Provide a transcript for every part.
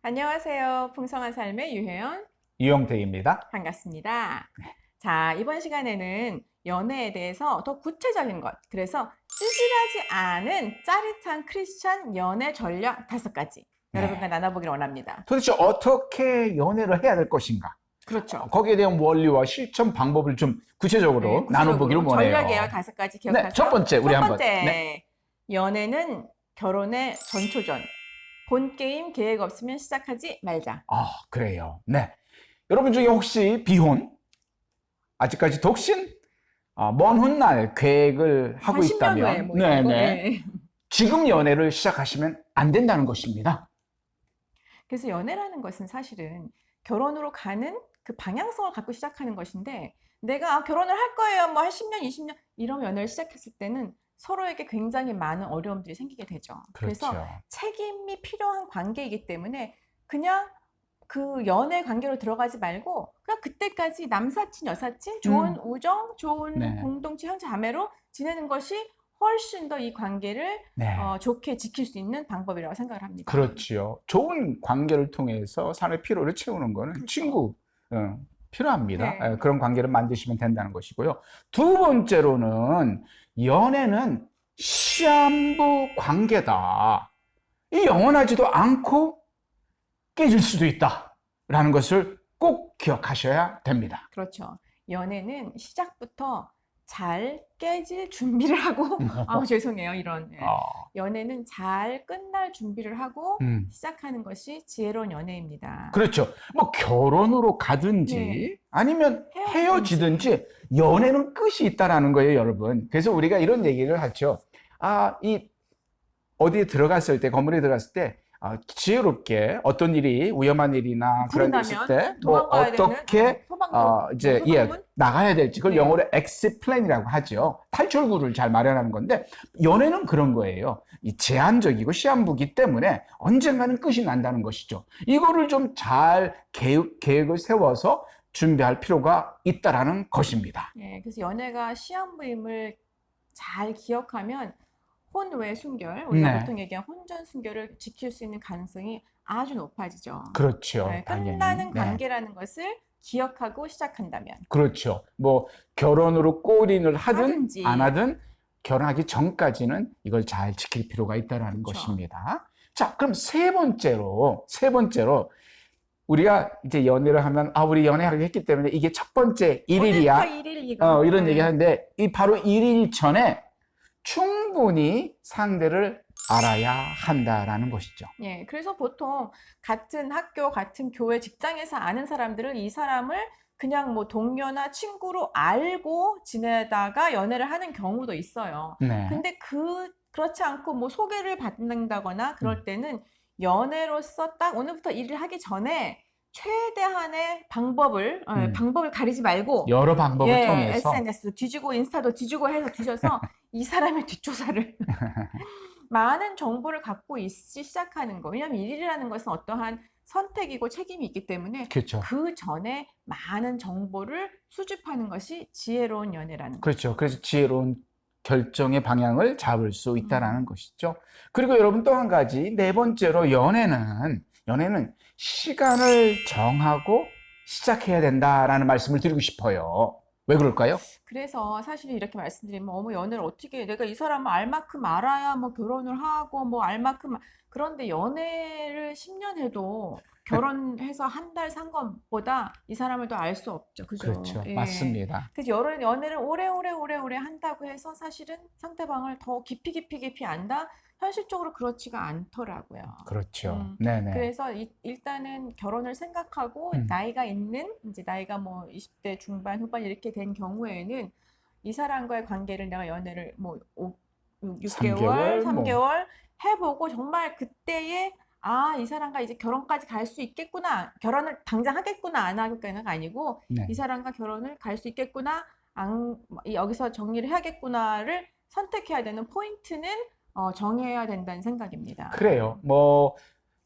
안녕하세요. 풍성한 삶의 유혜연, 유영택입니다. 반갑습니다. 자, 이번 시간에는 연애에 대해서 더 구체적인 것, 그래서 찌질하지 않은 짜릿한 크리스찬 연애 전략 5가지 여러분과 나눠보기를 원합니다. 도대체 어떻게 연애를 해야 될 것인가? 그렇죠. 거기에 대한 원리와 실천 방법을 좀 구체적으로 나눠보기를 원해요. 전략이에요. 5가지 기억하세요. 네, 첫 번째 우리 첫 한번. 번째, 연애는 결혼의 전초전. 본 게임 계획 없으면 시작하지 말자. 그래요. 네. 여러분 중에 혹시 비혼, 아직까지 독신, 먼 훗날 계획을 하고 한 10년 후에 있다면, 뭐 이런 거? 네네. 지금 연애를 시작하시면 안 된다는 것입니다. 그래서 연애라는 것은 사실은 결혼으로 가는 그 방향성을 갖고 시작하는 것인데, 내가 결혼을 할 거예요. 뭐 한 10년, 20년 이런 연애를 시작했을 때는 서로에게 굉장히 많은 어려움들이 생기게 되죠. 그래서 그렇죠. 책임이 필요한 관계이기 때문에 그냥 그 연애 관계로 들어가지 말고 그냥 그때까지 남사친, 여사친, 좋은 우정, 좋은 네. 공동체, 형제, 자매로 지내는 것이 훨씬 더 이 관계를 네. 좋게 지킬 수 있는 방법이라고 생각을 합니다. 그렇지요. 좋은 관계를 통해서 삶의 피로를 채우는 거는 그렇죠. 친구, 필요합니다. 네. 그런 관계를 만드시면 된다는 것이고요. 두 번째로는 연애는 시한부 관계다. 이 영원하지도 않고 깨질 수도 있다라는 것을 꼭 기억하셔야 됩니다. 그렇죠. 연애는 시작부터 잘 깨질 준비를 하고, 죄송해요. 이런. 예. 연애는 잘 끝날 준비를 하고 시작하는 것이 지혜로운 연애입니다. 그렇죠. 뭐 결혼으로 가든지 네. 아니면 헤어지든지 연애는 끝이 있다라는 거예요, 여러분. 그래서 우리가 이런 얘기를 하죠. 이 어디에 들어갔을 때, 건물에 들어갔을 때 지혜롭게 어떤 일이 위험한 일이나 그런 일 있을 때 뭐 어떻게 이제 나가야 될지 그걸 영어로 exit plan이라고 하죠. 탈출구를 잘 마련하는 건데 연애는 그런 거예요. 이 제한적이고 시한부기 때문에 언젠가는 끝이 난다는 것이죠. 이거를 좀 잘 계획을 세워서 준비할 필요가 있다라는 것입니다. 예, 그래서 연애가 시한부임을 잘 기억하면 혼외 순결, 우리가 보통 얘기하는 혼전 순결을 지킬 수 있는 가능성이 아주 높아지죠. 그렇죠. 네, 끝나는 관계라는 것을 기억하고 시작한다면. 그렇죠. 뭐 결혼으로 골인을 하든 하든지. 안 하든 결혼하기 전까지는 이걸 잘 지킬 필요가 있다는 것입니다. 자, 그럼 세 번째로 우리가 이제 연애를 하면 우리 연애하기로 했기 때문에 이게 첫 번째 일일이야. 이런 얘기 하는데 이 바로 일일 전에 충분히 상대를 알아야 한다라는 것이죠. 예, 그래서 보통 같은 학교, 같은 교회, 직장에서 아는 사람들은 이 사람을 그냥 뭐 동료나 친구로 알고 지내다가 연애를 하는 경우도 있어요. 네. 근데 그렇지 않고 뭐 소개를 받는다거나 그럴 때는 연애로서 딱 오늘부터 일을 하기 전에 최대한의 방법을 가리지 말고 여러 방법을 통해서 SNS도 뒤지고 인스타도 뒤지고 해서 뒤져서 이 사람의 뒷조사를 많은 정보를 갖고 시작하는 거. 왜냐하면 일이라는 것은 어떠한 선택이고 책임이 있기 때문에 그렇죠. 그 전에 많은 정보를 수집하는 것이 지혜로운 연애라는 그렇죠. 그래서 지혜로운 결정의 방향을 잡을 수 있다는 것이죠. 그리고 여러분 또 한 가지, 네 번째로 연애는 시간을 정하고 시작해야 된다라는 말씀을 드리고 싶어요. 왜 그럴까요? 그래서 사실 이렇게 말씀드리면 어머 연애를 어떻게 해? 내가 이 사람을 알 만큼 알아야 뭐 결혼을 하고 뭐 알 만큼 그런데 연애를 10년 해도 결혼해서 한 달 산 것보다 이 사람을 더 알 수 없죠. 그죠? 그렇죠. 맞습니다. 그래서 연애를 오래 한다고 해서 사실은 상대방을 더 깊이 안다? 현실적으로 그렇지가 않더라고요. 그렇죠. 네네. 그래서 일단은 결혼을 생각하고 이제 나이가 뭐 20대 중반, 후반 이렇게 된 경우에는 이 사람과의 관계를 내가 연애를 뭐 6개월, 3개월 해보고 정말 그때에 이 사람과 이제 결혼까지 갈 수 있겠구나. 결혼을 당장 하겠구나, 안 하겠구나가 아니고 이 사람과 결혼을 갈 수 있겠구나, 여기서 정리를 해야겠구나를 선택해야 되는 포인트는 정해야 된다는 생각입니다. 그래요. 뭐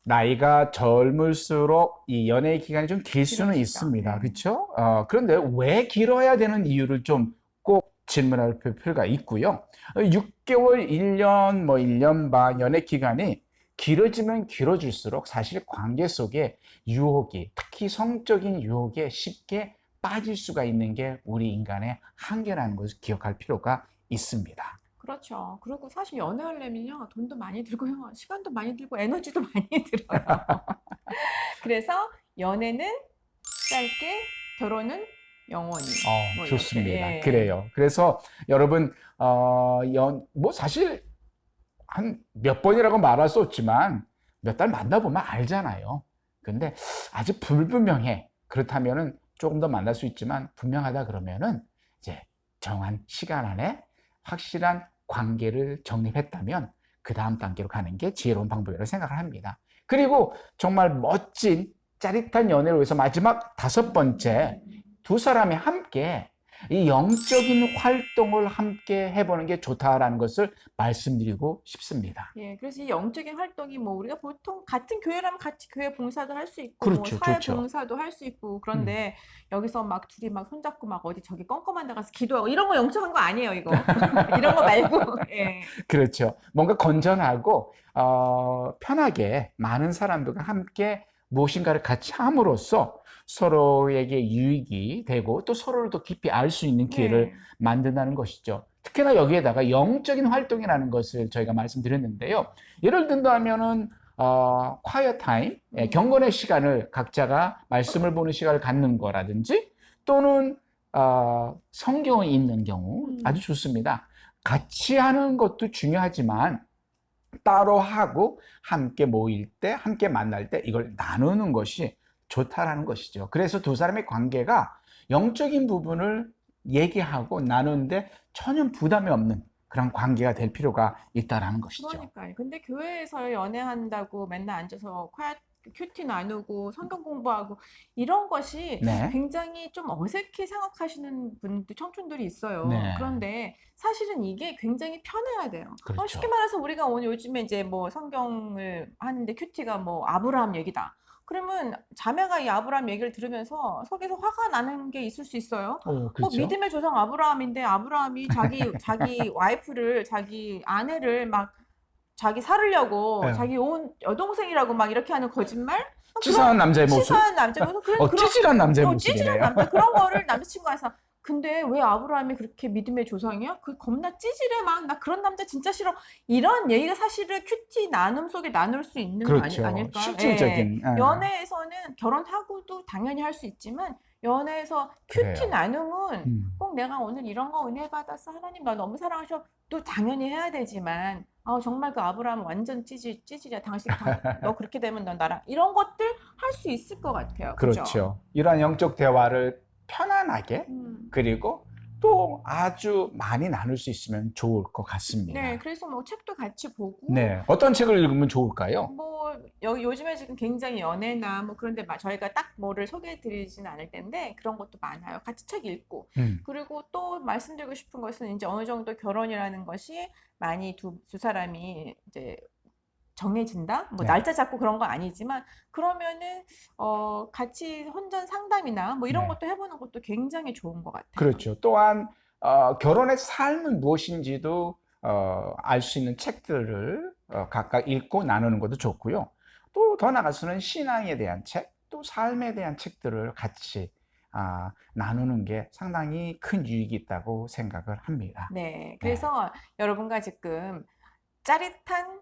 나이가 젊을수록 이 연애 기간이 좀 길 수는 있습니다. 그렇죠? 그런데 왜 길어야 되는 이유를 좀 꼭 질문할 필요가 있고요. 6개월, 1년, 뭐 1년 반 연애 기간이 길어지면 길어질수록 사실 관계 속에 유혹이, 특히 성적인 유혹에 쉽게 빠질 수가 있는 게 우리 인간의 한계라는 것을 기억할 필요가 있습니다. 그렇죠. 그리고 사실 연애하려면요, 돈도 많이 들고요, 시간도 많이 들고, 에너지도 많이 들어요. 그래서 연애는 짧게, 결혼은 영원히. 뭐 이렇게, 좋습니다. 예. 그래요. 그래서 여러분, 뭐 사실 한 몇 번이라고 말할 수 없지만 몇 달 만나보면 알잖아요. 근데 아직 불분명해. 그렇다면은 조금 더 만날 수 있지만 분명하다 그러면은 이제 정한 시간 안에 확실한 관계를 정립했다면 그 다음 단계로 가는 게 지혜로운 방법이라고 생각을 합니다. 그리고 정말 멋진 짜릿한 연애를 위해서 마지막 5번째, 두 사람이 함께 이 영적인 활동을 함께 해보는 게 좋다라는 것을 말씀드리고 싶습니다. 예, 그래서 이 영적인 활동이 뭐 우리가 보통 같은 교회라면 같이 교회 봉사도 할 수 있고, 그렇죠, 뭐 사회 좋죠. 봉사도 할 수 있고, 그런데 여기서 막 둘이 막 손잡고 막 어디 저기 껌껌한 데 가서 기도하고 이런 거 영적한 거 아니에요, 이거. 이런 거 말고. 예. 그렇죠. 뭔가 건전하고 편하게 많은 사람들과 함께 무엇인가를 같이 함으로써 서로에게 유익이 되고 또 서로를 더 깊이 알 수 있는 기회를 네. 만든다는 것이죠. 특히나 여기에다가 영적인 활동이라는 것을 저희가 말씀드렸는데요. 예를 든다면은 quiet time, 경건의 시간을 각자가 말씀을 보는 시간을 갖는 거라든지 또는 성경을 읽는 경우 아주 좋습니다. 같이 하는 것도 중요하지만 따로 하고 함께 모일 때, 함께 만날 때 이걸 나누는 것이 좋다라는 것이죠. 그래서 두 사람의 관계가 영적인 부분을 얘기하고 나누는데 전혀 부담이 없는 그런 관계가 될 필요가 있다라는 것이죠. 그러니까요. 근데 교회에서 연애한다고 맨날 앉아서 큐티 나누고 성경 공부하고 이런 것이 네. 굉장히 좀 어색해 생각하시는 분들, 청춘들이 있어요. 네. 그런데 사실은 이게 굉장히 편해야 돼요. 그렇죠. 쉽게 말해서 우리가 오늘 요즘에 이제 뭐 성경을 하는데 큐티가 뭐 아브라함 얘기다. 그러면 자매가 이 아브라함 얘기를 들으면서 속에서 화가 나는 게 있을 수 있어요. 뭐 그렇죠. 믿음의 조상 아브라함인데 아브라함이 자기 와이프를, 자기 아내를 막 자기 살으려고 네. 자기 온 여동생이라고 막 이렇게 하는 거짓말? 치사한 남자의 모습. 치사한 남자의 모습? 찌질한 남자의 찌질한 모습이네요. 남자. 그런 거를 남자친구가 해서 근데 왜 아브라함이 그렇게 믿음의 조상이야? 그 겁나 찌질해 막. 나 그런 남자 진짜 싫어. 이런 얘기가 사실은 큐티 나눔 속에 나눌 수 있는 그렇죠. 거 아닐까요? 실질적인. 예. 연애에서는 결혼하고도 당연히 할 수 있지만 연애에서 큐티 그래요. 나눔은 꼭 내가 오늘 이런 거 은혜 받았어. 하나님 나 너무 사랑하셔. 또 당연히 해야 되지만 정말 그 아브라함 완전 찌질이야. 너 그렇게 되면 넌 나랑 이런 것들 할 수 있을 것 같아요. 그죠? 그렇죠. 이러한 영적 대화를 편안하게 그리고 또 아주 많이 나눌 수 있으면 좋을 것 같습니다. 네, 그래서 뭐 책도 같이 보고. 네, 어떤 책을 읽으면 좋을까요? 뭐 요즘에 지금 굉장히 연애나 뭐 그런데 저희가 딱 뭐를 소개해드리지는 않을 텐데 그런 것도 많아요. 같이 책 읽고. 그리고 또 말씀드리고 싶은 것은 이제 어느 정도 결혼이라는 것이 많이 두 사람이 이제 정해진다? 뭐 네. 날짜 잡고 그런 건 아니지만 그러면은 같이 혼전 상담이나 뭐 이런 네. 것도 해보는 것도 굉장히 좋은 것 같아요. 그렇죠. 또한 결혼의 삶은 무엇인지도 알 수 있는 책들을 각각 읽고 나누는 것도 좋고요. 또 더 나아가서는 신앙에 대한 책, 또 삶에 대한 책들을 같이 나누는 게 상당히 큰 유익이 있다고 생각을 합니다. 네, 그래서 여러분과 지금 짜릿한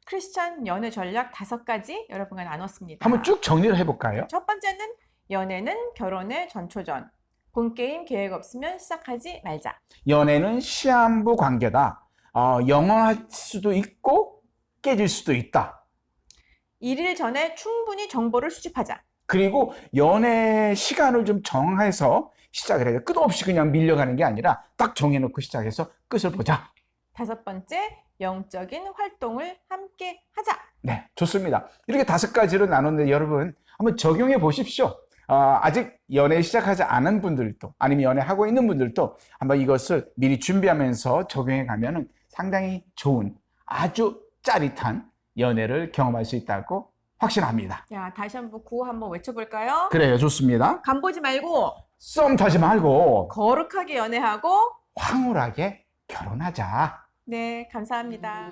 크리스찬 연애 전략 5가지 여러분과 나눴습니다. 한번 쭉 정리를 해볼까요? 첫 번째는 연애는 결혼의 전초전. 본게임 계획 없으면 시작하지 말자. 연애는 시한부 관계다. 영원할 수도 있고 깨질 수도 있다. 1일 전에 충분히 정보를 수집하자. 그리고 연애 시간을 좀 정해서 시작을 해야 돼. 끝없이 그냥 밀려가는 게 아니라 딱 정해놓고 시작해서 끝을 보자. 5번째, 영적인 활동을 함께 하자. 네, 좋습니다. 이렇게 5가지로 나눴는데 여러분 한번 적용해 보십시오. 아직 연애 시작하지 않은 분들도 아니면 연애하고 있는 분들도 한번 이것을 미리 준비하면서 적용해 가면 상당히 좋은 아주 짜릿한 연애를 경험할 수 있다고 확신합니다. 야, 다시 한번 구호 한번 외쳐볼까요? 그래요, 좋습니다. 간보지 말고 썸 타지 말고 거룩하게 연애하고 황홀하게 결혼하자. 네, 감사합니다.